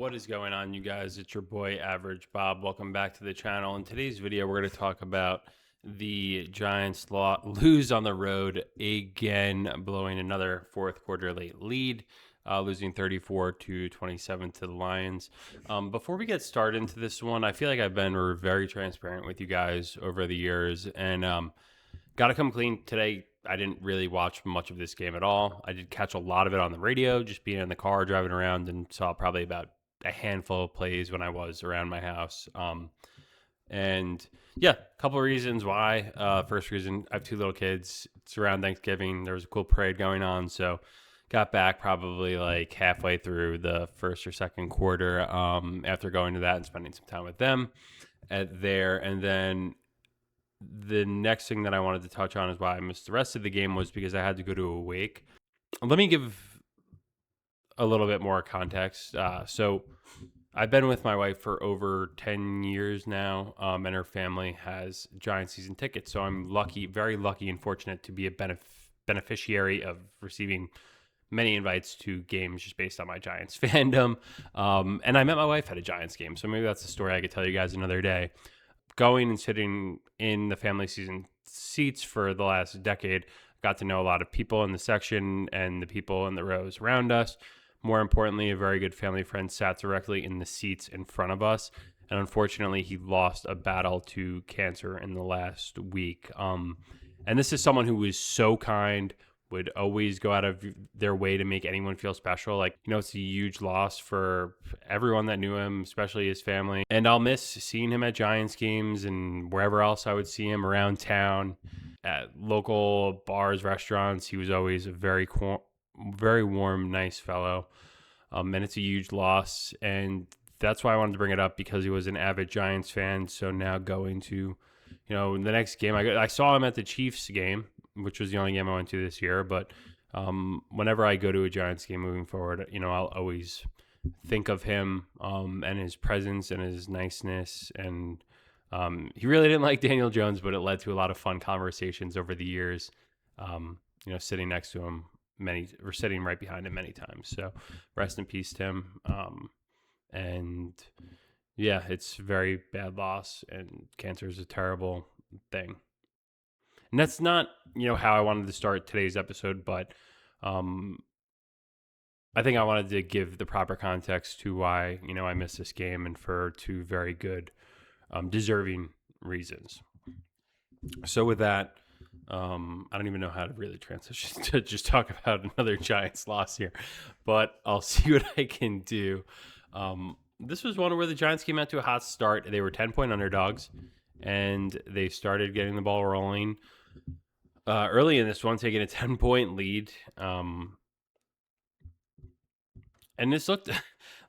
What is going on, you guys? It's your boy Average Bob. Welcome back to the channel. In today's video, we're going to talk about the Giants lose on the road again, blowing another fourth quarter late lead, losing 34-27 to the Lions. Before we get started into this one, I feel like I've been very transparent with you guys over the years, and got to come clean today. I didn't really watch much of this game at all. I did catch a lot of it on the radio, just being in the car, driving around, and saw probably about a handful of plays when I was around my house. And yeah, a couple of reasons why. First reason, I have two little kids. It's around Thanksgiving. There was a cool parade going on, so got back probably like halfway through the first or second quarter after going to that and spending some time with them there. And then the next thing that I wanted to touch on is why I missed the rest of the game was because I had to go to a wake. Let me give a little bit more context. So I've been with my wife for over 10 years now, and her family has Giants season tickets. So I'm lucky, very lucky and fortunate to be a beneficiary of receiving many invites to games just based on my Giants fandom. And I met my wife at a Giants game. So maybe that's a story I could tell you guys another day. Going and sitting in the family season seats for the last decade, got to know a lot of people in the section and the people in the rows around us. More importantly, a very good family friend sat directly in the seats in front of us. And unfortunately, he lost a battle to cancer in the last week. And this is someone who was so kind, would always go out of their way to make anyone feel special. Like, it's a huge loss for everyone that knew him, especially his family. And I'll miss seeing him at Giants games and wherever else I would see him around town, at local bars, restaurants. He was always a very warm, nice fellow. And it's a huge loss. And that's why I wanted to bring it up, because he was an avid Giants fan. So now going to, the next game, I saw him at the Chiefs game, which was the only game I went to this year. But whenever I go to a Giants game moving forward, I'll always think of him and his presence and his niceness. And he really didn't like Daniel Jones, but it led to a lot of fun conversations over the years, sitting next to him. We're sitting right behind him many times. So rest in peace to him. And yeah, it's a very bad loss, and cancer is a terrible thing. And that's not, how I wanted to start today's episode, but I think I wanted to give the proper context to why, I missed this game, and for two very good, deserving reasons. So with that, I don't even know how to really transition to just talk about another Giants loss here, but I'll see what I can do. This was one where the Giants came out to a hot start. They were 10-point underdogs, and they started getting the ball rolling early in this one, taking a 10-point lead. And this looked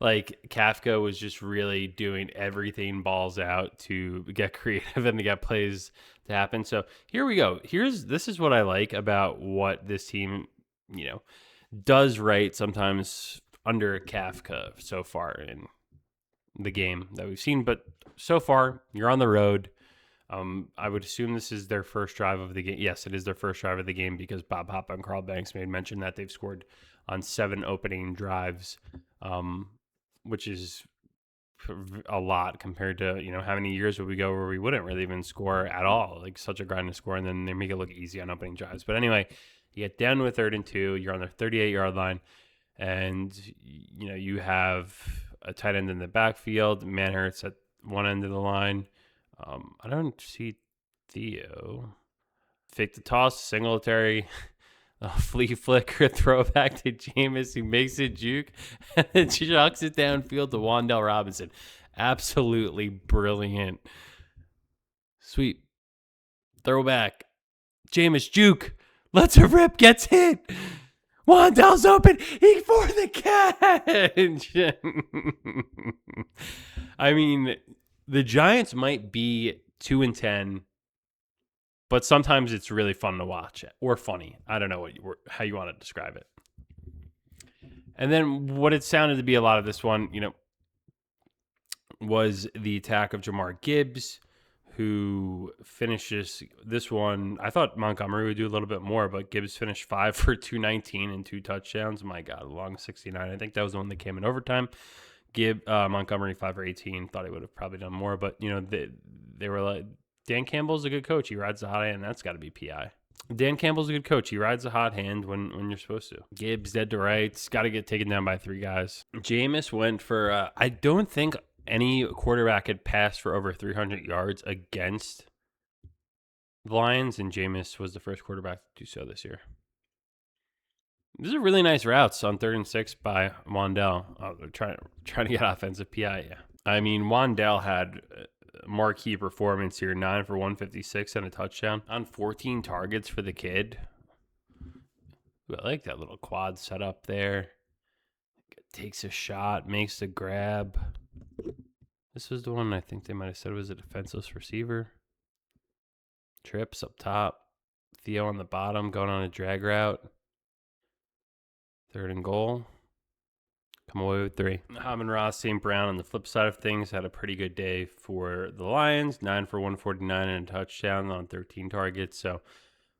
like Kafka was just really doing everything balls out to get creative and to get plays to happen. So here we go. This is what I like about what this team, does right sometimes under Kafka so far in the game that we've seen. But so far, you're on the road. I would assume this is their first drive of the game. Yes, it is their first drive of the game, because Bob Hoppe and Carl Banks made mention that they've scored on 7 opening drives, which is a lot compared to, how many years would we go where we wouldn't really even score at all, like such a grind to score, and then they make it look easy on opening drives. But anyway, you get down to a 3rd and 2, you're on their 38-yard line, and, you have a tight end in the backfield, Manhurts at one end of the line. I don't see Theo. Fake the toss, Singletary, a flea flicker, throwback to Jameis, who makes it juke, and then chucks it downfield to Wan'dale Robinson. Absolutely brilliant. Sweet. Throwback. Jameis juke. Lets her rip, gets hit. Wan'dale's open. He for the catch. I mean, the Giants might be 2-10, but sometimes it's really fun to watch, or funny. I don't know how you want to describe it. And then what it sounded to be a lot of this one, was the attack of Jamar Gibbs, who finishes this one. I thought Montgomery would do a little bit more, but Gibbs finished 5 for 219 and 2 touchdowns. My God, a long 69. I think that was the one that came in overtime. Montgomery 5 for 18. Thought he would have probably done more, but they were like, Dan Campbell's a good coach. He rides the hot hand. That's got to be PI. Dan Campbell's a good coach. He rides the hot hand when you're supposed to. Gibbs dead to rights. Got to get taken down by 3 guys. Jameis went for, I don't think any quarterback had passed for over 300 yards against the Lions, and Jameis was the first quarterback to do so this year. These are really nice routes on 3rd and 6 by Wan'dale. Oh, they're trying to get offensive PI. Yeah. I mean, Wan'dale had marquee performance here, 9 for 156 and a touchdown on 14 targets for the kid. Ooh, I like that little quad setup there. Takes a shot, makes the grab. This was the one I think they might have said was a defenseless receiver. Trips up top. Theo on the bottom going on a drag route. 3rd and goal. Come away with 3. Amon-Ra St. Brown on the flip side of things had a pretty good day for the Lions. 9 for 149 and a touchdown on 13 targets. So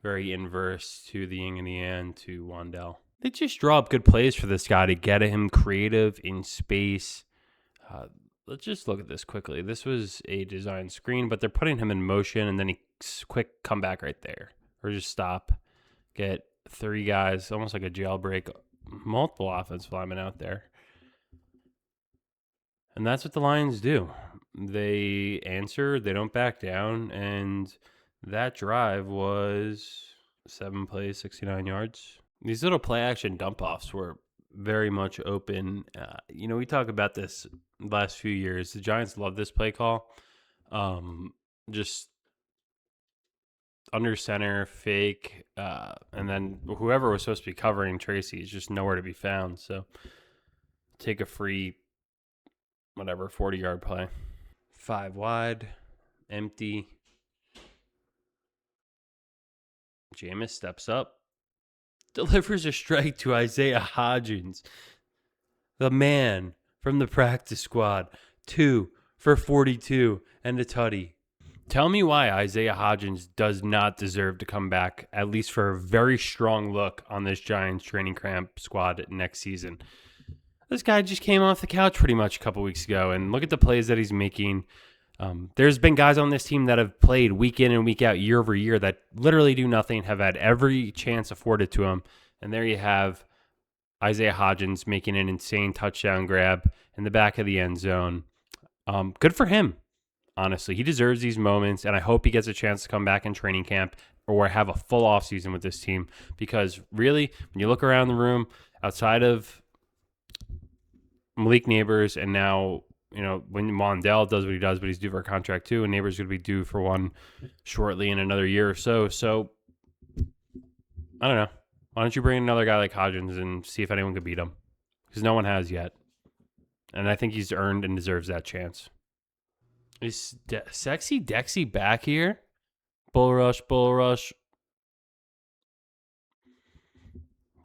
very inverse to the yin and the yang to Wan'dale. They just draw up good plays for this guy to get him creative in space. Let's just look at this quickly. This was a design screen, but they're putting him in motion, and then he quick comeback right there. Or just stop. Get 3 guys, almost like a jailbreak. Multiple offensive linemen out there. And that's what the Lions do. They answer, they don't back down, and that drive was 7 plays, 69 yards. These little play-action dump-offs were very much open. We talk about this last few years. The Giants love this play call. Just under center, fake, and then whoever was supposed to be covering Tracy is just nowhere to be found. So take a free, 40-yard play. 5 wide, empty. Jameis steps up, delivers a strike to Isaiah Hodgins, the man from the practice squad. 2 for 42 and a tutty. Tell me why Isaiah Hodgins does not deserve to come back, at least for a very strong look on this Giants training camp squad next season. This guy just came off the couch pretty much a couple weeks ago, and look at the plays that he's making. There's been guys on this team that have played week in and week out, year over year, that literally do nothing, have had every chance afforded to them, and there you have Isaiah Hodgins making an insane touchdown grab in the back of the end zone. Good for him. Honestly, he deserves these moments, and I hope he gets a chance to come back in training camp or have a full offseason with this team, because really, when you look around the room, outside of Malik Neighbors, and now, when Wan'dale does what he does, but he's due for a contract too, and Neighbors going to be due for one shortly in another year or so. So, I don't know. Why don't you bring another guy like Hodgins and see if anyone could beat him? Because no one has yet. And I think he's earned and deserves that chance. Is Sexy Dexy back here? Bull rush.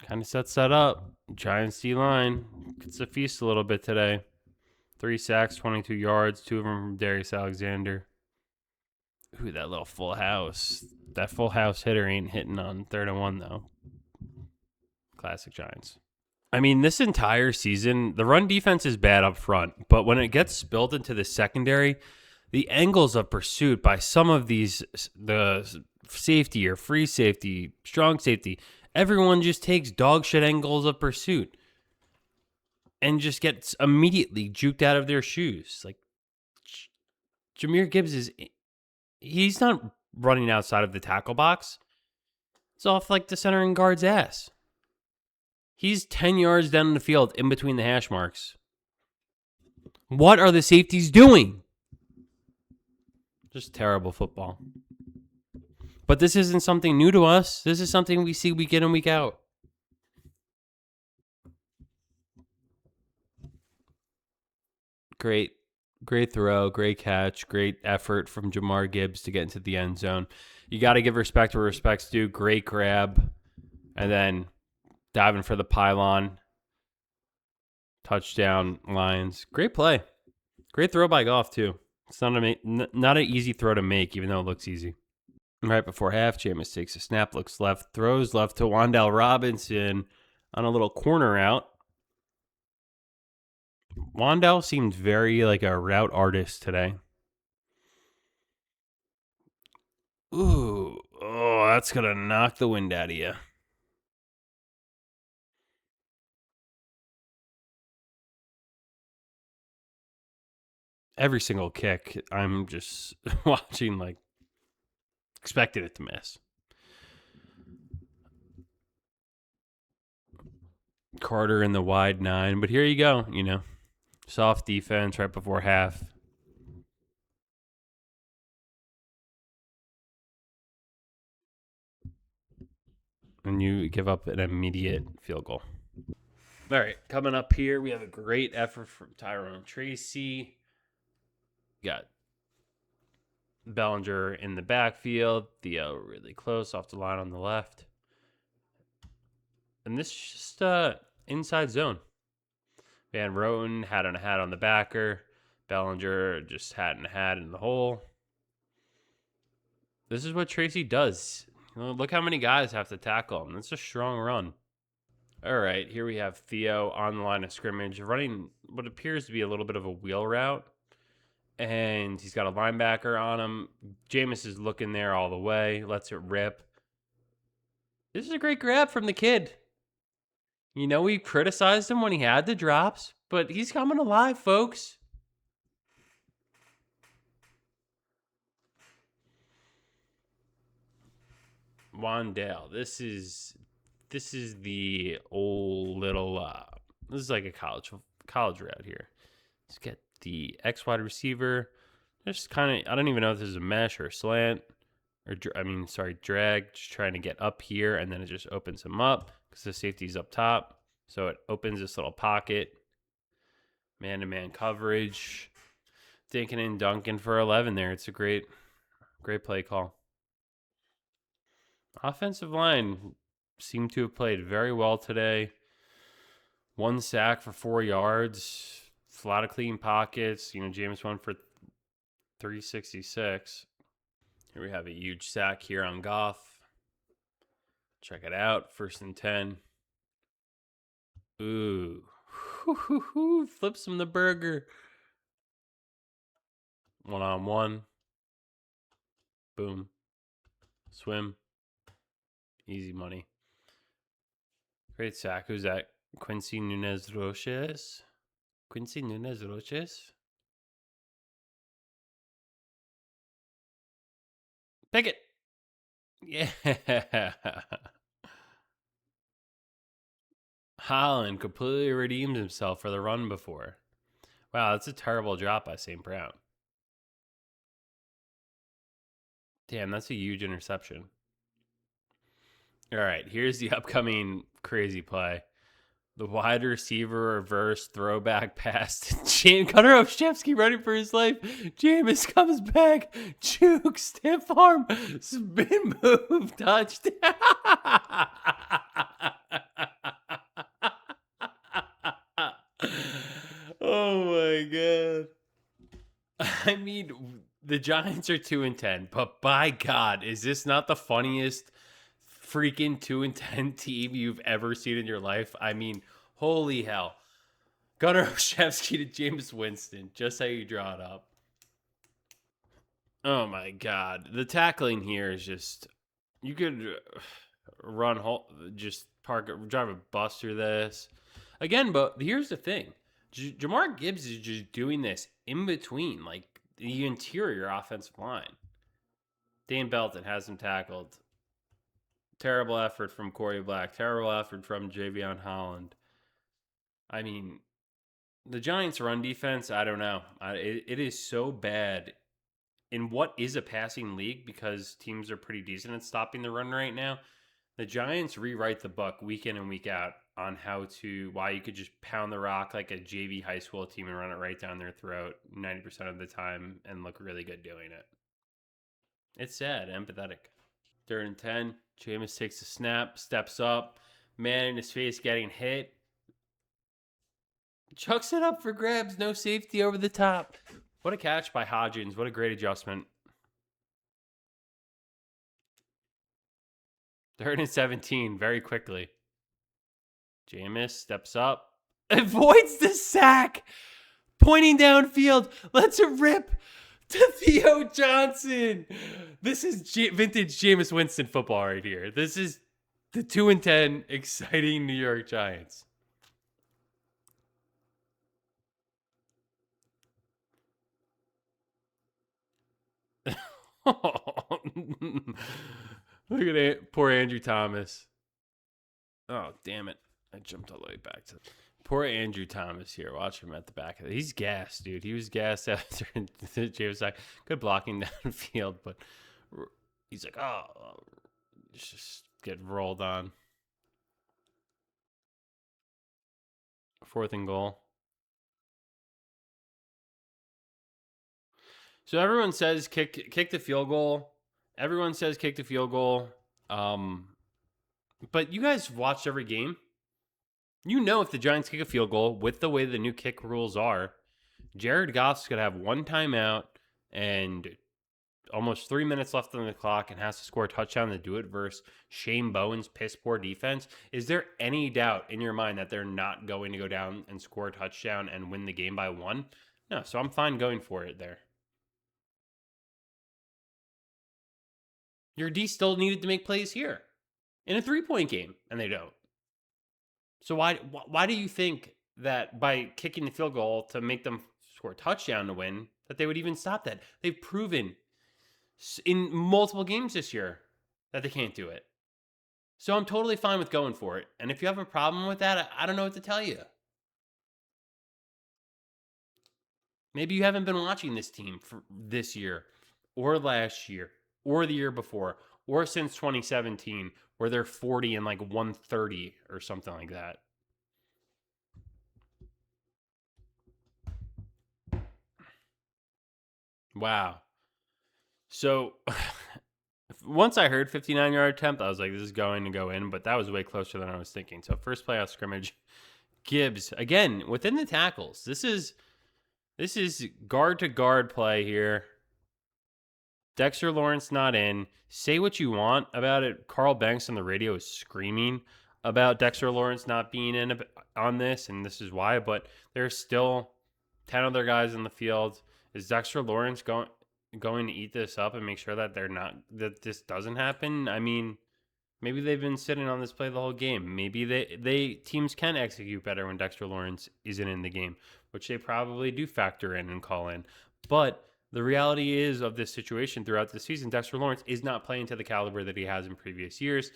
Kind of sets that up. Giants D-line gets a feast a little bit today. 3 sacks, 22 yards, 2 of them from Darius Alexander. Ooh, that little full house. That full house hitter ain't hitting on 3rd and 1, though. Classic Giants. I mean, this entire season, the run defense is bad up front, but when it gets spilled into the secondary, the angles of pursuit by some of these, the safety or free safety, strong safety, everyone just takes dog shit angles of pursuit and just gets immediately juked out of their shoes. Like, Jahmyr Gibbs he's not running outside of the tackle box. It's off like the center and guard's ass. He's 10 yards down the field in between the hash marks. What are the safeties doing? Just terrible football. But this isn't something new to us. This is something we see week in and week out. Great throw, great catch, great effort from Jahmyr Gibbs to get into the end zone. You got to give respect where respect's due. Great grab. And then diving for the pylon. Touchdown, Lions. Great play. Great throw by Goff, too. It's not an easy throw to make, even though it looks easy. Right before half, Jameis takes a snap, looks left, throws left to Wan'dale Robinson on a little corner out. Wan'dale seemed very like a route artist today. Ooh, oh, that's gonna knock the wind out of you. Every single kick, I'm just watching like expected it to miss. Carter in the wide 9, but here you go. Soft defense right before half. And you give up an immediate field goal. All right, coming up here, we have a great effort from Tyrone Tracy. Got Bellinger in the backfield. Theo really close off the line on the left. And this is just inside zone. Van Roten hat on a hat on the backer. Bellinger just hat and a hat in the hole. This is what Tracy does. Look how many guys have to tackle him. It's a strong run. All right, here we have Theo on the line of scrimmage, running what appears to be a little bit of a wheel route. And he's got a linebacker on him. Jameis is looking there all the way, lets it rip. This is a great grab from the kid. We criticized him when he had the drops, but he's coming alive, folks. Wan'dale. This is the old little this is like a college route here. Let's get the X wide receiver. Just kind of, I don't even know if this is a mesh or a slant or drag. Just trying to get up here, and then it just opens him up because the safety's up top. So it opens this little pocket. Man-to-man coverage. Dinking and dunking for 11 there. It's a great play call. Offensive line seemed to have played very well today. 1 sack for 4 yards. A lot of clean pockets. Jameis went for 366. Here we have a huge sack here on Goff. Check it out. 1st and 10. Ooh. Flips him the burger. 1-on-1. Boom. Swim. Easy money. Great sack. Who's that? Quincy Nunez Roches. Pick it. Yeah. Holland completely redeemed himself for the run before. Wow, that's a terrible drop by St. Brown. Damn, that's a huge interception. All right, here's the upcoming crazy play. The wide receiver reverse throwback pass to Gunnar Olszewski running for his life. Jameis comes back, juke, stiff arm, spin move, touchdown. Oh my god. I mean, the Giants are 2-10, but by God, is this not the funniest freaking 2-10 team you've ever seen in your life? I mean, holy hell. Gunnar Olszewski to Jameis Winston, just how you draw it up. Oh my God. The tackling here is just, you could drive a bus through this. Again, but here's the thing. Jamar Gibbs is just doing this in between, like the interior offensive line. Dane Belton has him tackled. Terrible effort from Corey Black. Terrible effort from Javion Holland. I mean, the Giants' run defense, I don't know. It is so bad in what is a passing league because teams are pretty decent at stopping the run right now. The Giants rewrite the book week in and week out on why you could just pound the rock like a JV high school team and run it right down their throat 90% of the time and look really good doing it. It's sad, empathetic. 3rd and 10. Jameis takes a snap, steps up, man in his face getting hit. Chucks it up for grabs, no safety over the top. What a catch by Hodgins. What a great adjustment. 3rd and 17, very quickly. Jameis steps up. avoids the sack, pointing downfield, lets it rip to Theo Johnson. This is vintage Jameis Winston football right here. This is the 2-10 exciting New York Giants. Look at it. Poor Andrew Thomas. Oh, damn it. I jumped all the way back to poor Andrew Thomas here. Watch him at the back of it. He's gassed, dude. He was gassed after James like good blocking downfield, but he's like, oh, just get rolled on. 4th and goal. So everyone says kick the field goal. Everyone says kick the field goal. But you guys watched every game. You know if the Giants kick a field goal with the way the new kick rules are, Jared Goff's going to have 1 timeout and almost 3 minutes left on the clock and has to score a touchdown to do it versus Shane Bowen's piss poor defense. Is there any doubt in your mind that they're not going to go down and score a touchdown and win the game by 1? No, so I'm fine going for it there. Your D still needed to make plays here in a 3-point game, and they don't. So why do you think that by kicking the field goal to make them score a touchdown to win, that they would even stop that? They've proven in multiple games this year that they can't do it. So I'm totally fine with going for it. And if you have a problem with that, I don't know what to tell you. Maybe you haven't been watching this team for this year or last year or the year before or since 2017 where they're 40 and like 130 or something like that. Wow. So once I heard 59-yard attempt, I was like, this is going to go in, but that was way closer than I was thinking. So first playoff scrimmage, Gibbs, again, within the tackles. This is guard to guard play here. Dexter Lawrence not in. Say what you want about it. Carl Banks on the radio is screaming about Dexter Lawrence not being in on this, and this is why, but there's still 10 other guys in the field. Is Dexter Lawrence going to eat this up and make sure that that this doesn't happen? I mean, maybe they've been sitting on this play the whole game. Maybe they teams can execute better when Dexter Lawrence isn't in the game, which they probably do factor in and call in. But the reality is of this situation throughout the season, Dexter Lawrence is not playing to the caliber that he has in previous years.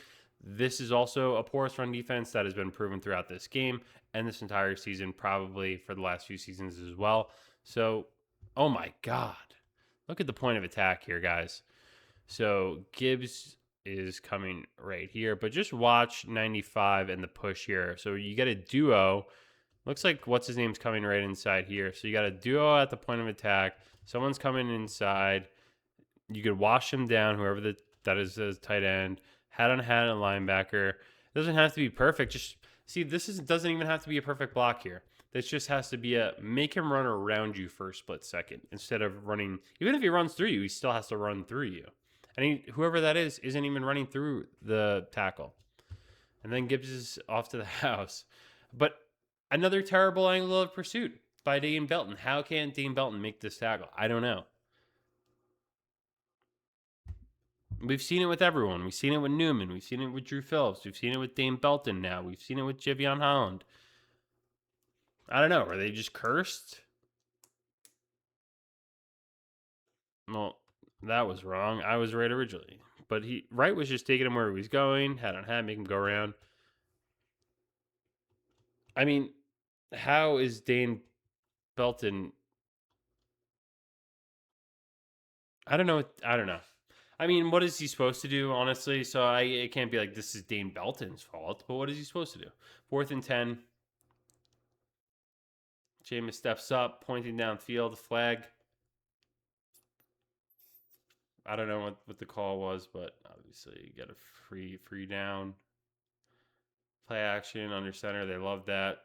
This is also a porous run defense that has been proven throughout this game and this entire season, probably for the last few seasons as well. So, oh my God. Look at the point of attack here, guys. So Gibbs is coming right here, but just watch 95 and the push here. So you get a duo. Looks like what's his name's coming right inside here. So you got a duo at the point of attack. Someone's coming inside. You could wash him down, whoever that is a tight end. Hat on hat and linebacker. It doesn't have to be perfect. Just see, doesn't even have to be a perfect block here. This just has to be make him run around you for a split second instead of running. Even if he runs through you, he still has to run through you. And whoever that is isn't even running through the tackle. And then Gibbs is off to the house. But another terrible angle of pursuit by Dane Belton. How can Dane Belton make this tackle? I don't know. We've seen it with everyone. We've seen it with Newman. We've seen it with Drew Phillips. We've seen it with Dane Belton now. We've seen it with Javion Holland. I don't know. Are they just cursed? Well, that was wrong. I was right originally. But Wright was just taking him where he was going. Hat on hat, make him go around. I mean, how is Dane Belton? I don't know. I mean, what is he supposed to do, honestly? So it can't be like this is Dane Belton's fault. But what is he supposed to do? 4th and 10. Jameis steps up, pointing downfield, flag. I don't know what the call was, but obviously you get a free down. Play action under center. They love that.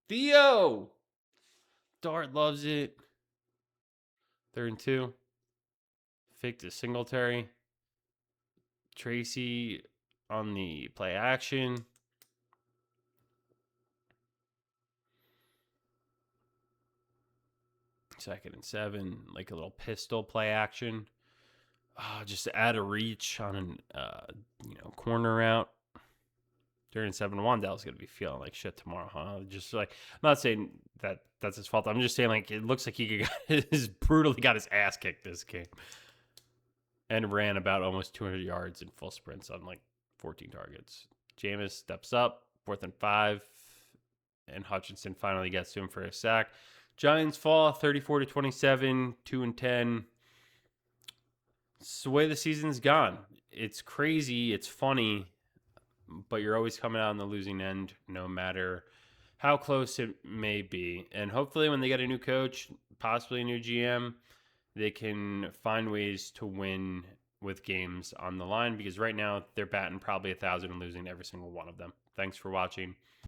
Theo! Dart loves it. 3rd and 2. Fake to Singletary. Tracy on the play action. 2nd and 7, like a little pistol play action. Just to add a reach on an corner route. 3rd and 7, wan'dale's going to be feeling like shit tomorrow, huh? Just like, I'm not saying that that's his fault. I'm just saying, like, it looks like he brutally got his ass kicked this game. And ran about almost 200 yards in full sprints on like 14 targets. Jameis steps up, 4th and 5, and Hutchinson finally gets to him for a sack. Giants fall 34-27, 2-10. It's the way the season's gone. It's crazy. It's funny, but you're always coming out on the losing end, no matter how close it may be. And hopefully when they get a new coach, possibly a new GM, they can find ways to win with games on the line, because right now they're batting probably 1,000 and losing every single one of them. Thanks for watching.